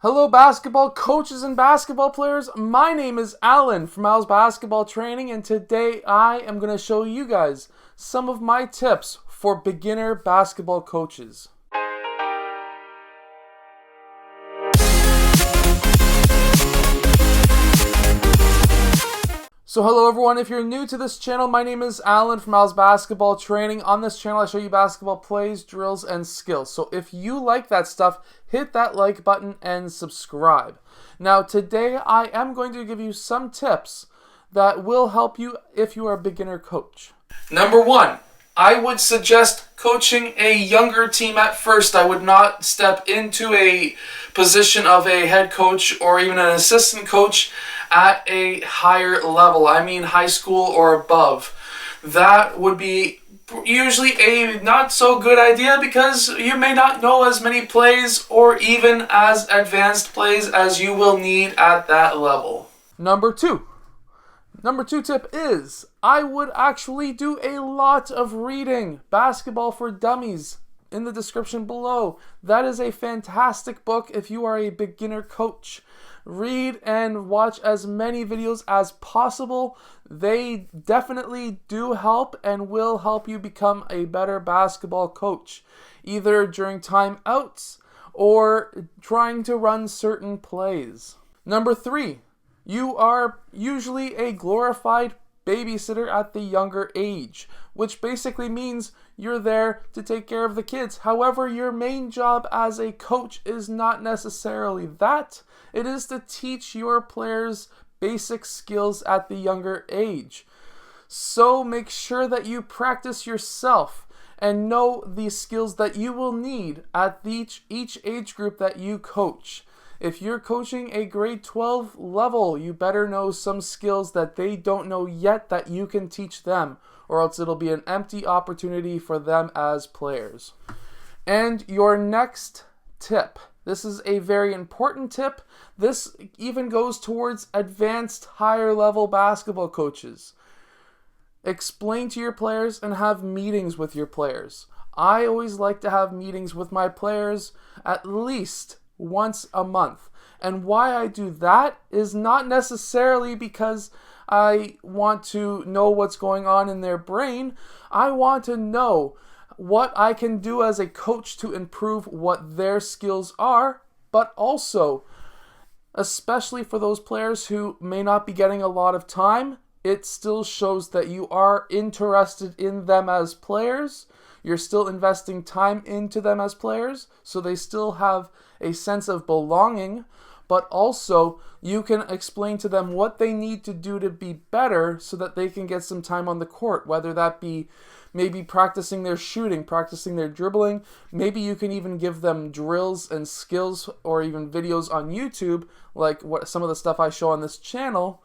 Hello basketball coaches and basketball players, my name is Alan from Al's Basketball Training, and today I am going to show you guys some of my tips for beginner basketball coaches. So hello everyone, if you're new to this channel, my name is Alan from Al's Basketball Training. On this channel I show you basketball plays, drills, and skills. So if you like that stuff, hit that like button and subscribe. Now today I am going to give you some tips that will help you if you are a beginner coach. Number one, I would suggest coaching a younger team at first. I would not step into a position of a head coach or even an assistant coach at a higher level. I mean high school or above. That would be usually a not so good idea because you may not know as many plays or even as advanced plays as you will need at that level. Number two tip is I would actually do a lot of reading. Basketball for Dummies in the description below. That is a fantastic book if you are a beginner coach. Read and watch as many videos as possible. They definitely do help and will help you become a better basketball coach, either during timeouts or trying to run certain plays. Number three, you are usually a glorified babysitter at the younger age, which basically means you're there to take care of the kids. However, your main job as a coach is not necessarily that. It is to teach your players basic skills at the younger age. So make sure that you practice yourself and know the skills that you will need at each age group that you coach. If you're coaching a grade 12 level, you better know some skills that they don't know yet that you can teach them, or else it'll be an empty opportunity for them as players. And your next tip. This is a very important tip. This even goes towards advanced, higher level basketball coaches. Explain to your players and have meetings with your players. I always like to have meetings with my players at least once a month. And why I do that is not necessarily because I want to know what's going on in their brain. I want to know what I can do as a coach to improve what their skills are, but also, especially for those players who may not be getting a lot of time, it still shows that you are interested in them as players. You're still investing time into them as players, so they still have a sense of belonging, but also you can explain to them what they need to do to be better so that they can get some time on the court, whether that be maybe practicing their shooting, practicing their dribbling. Maybe you can even give them drills and skills or even videos on YouTube, like what some of the stuff I show on this channel,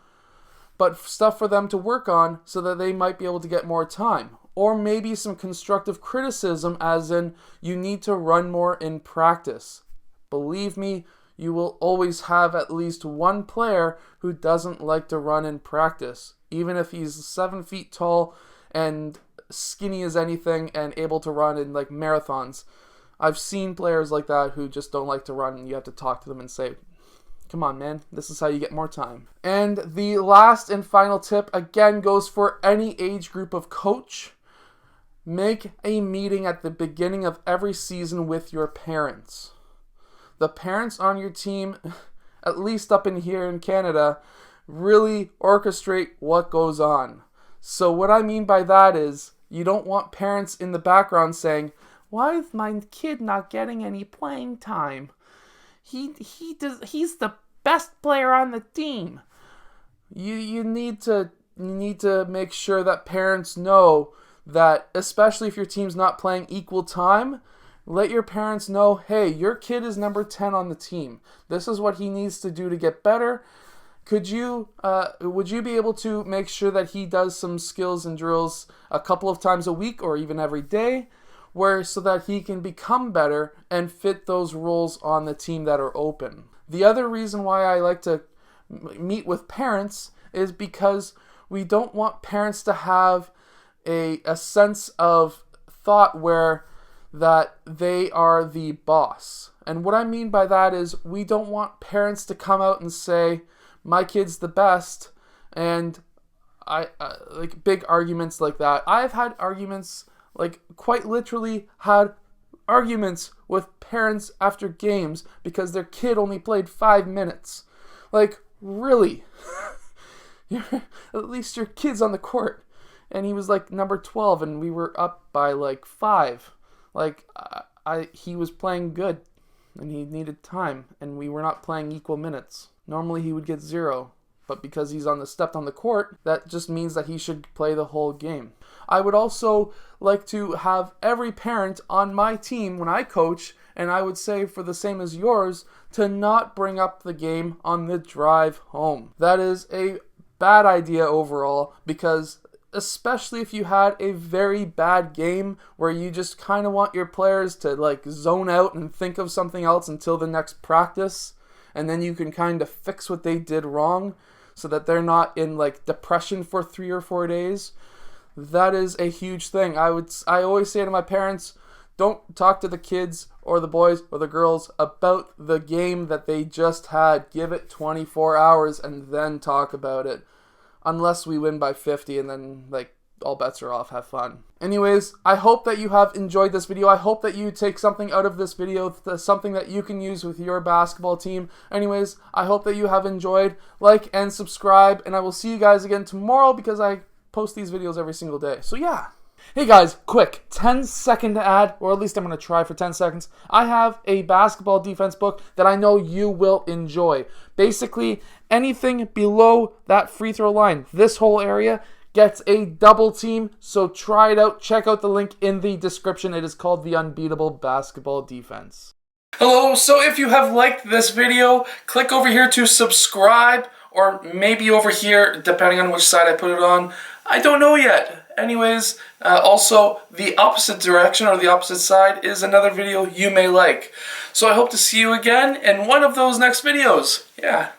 but stuff for them to work on so that they might be able to get more time. Or maybe some constructive criticism, as in you need to run more in practice. Believe me, you will always have at least one player who doesn't like to run in practice, even if he's 7 feet tall and skinny as anything and able to run in like marathons. I've seen players like that who just don't like to run, and you have to talk to them and say, come on, man, this is how you get more time. And the last and final tip, again, goes for any age group of coach. Make a meeting at the beginning of every season with your parents. The parents on your team, at least up in here in Canada, really orchestrate what goes on. So what I mean by that is you don't want parents in the background saying, why is my kid not getting any playing time? He's the best player on the team. You need to make sure that parents know that, especially if your team's not playing equal time, let your parents know, hey, your kid is number 10 on the team. This is what he needs to do to get better. Would you be able to make sure that he does some skills and drills a couple of times a week or even every day, so that he can become better and fit those roles on the team that are open? The other reason why I like to meet with parents is because we don't want parents to have a sense of thought where that they are the boss And what I mean by that is we don't want parents to come out and say, my kid's the best, and like big arguments like that. I've had arguments, like quite literally had arguments with parents after games because their kid only played 5 minutes. Like, really? At least your kid's on the court. And he was like number 12 and we were up by like 5. Like, he was playing good and he needed time and we were not playing equal minutes. Normally he would get 0, but because he's stepped on the court, that just means that he should play the whole game. I would also like to have every parent on my team when I coach, and I would say for the same as yours, to not bring up the game on the drive home. That is a bad idea overall, because especially if you had a very bad game where you just kind of want your players to like zone out and think of something else until the next practice, and then you can kind of fix what they did wrong so that they're not in like depression for 3 or 4 days. That is a huge thing. I always say to my parents, don't talk to the kids or the boys or the girls about the game that they just had. Give it 24 hours and then talk about it. Unless we win by 50 and then like all bets are off, have fun. Anyways, I hope that you have enjoyed this video. I hope that you take something out of this video, something that you can use with your basketball team. Anyways, I hope that you have enjoyed. Like and subscribe, and I will see you guys again tomorrow because I post these videos every single day. So yeah. Hey guys, quick 10-second ad, or at least I'm going to try for 10 seconds. I have a basketball defense book that I know you will enjoy. Basically, anything below that free throw line, this whole area, gets a double team. So try it out. Check out the link in the description. It is called the Unbeatable Basketball Defense. Hello, so if you have liked this video, click over here to subscribe, or maybe over here, depending on which side I put it on. I don't know yet. Anyways, also the opposite direction or the opposite side is another video you may like. So I hope to see you again in one of those next videos. Yeah.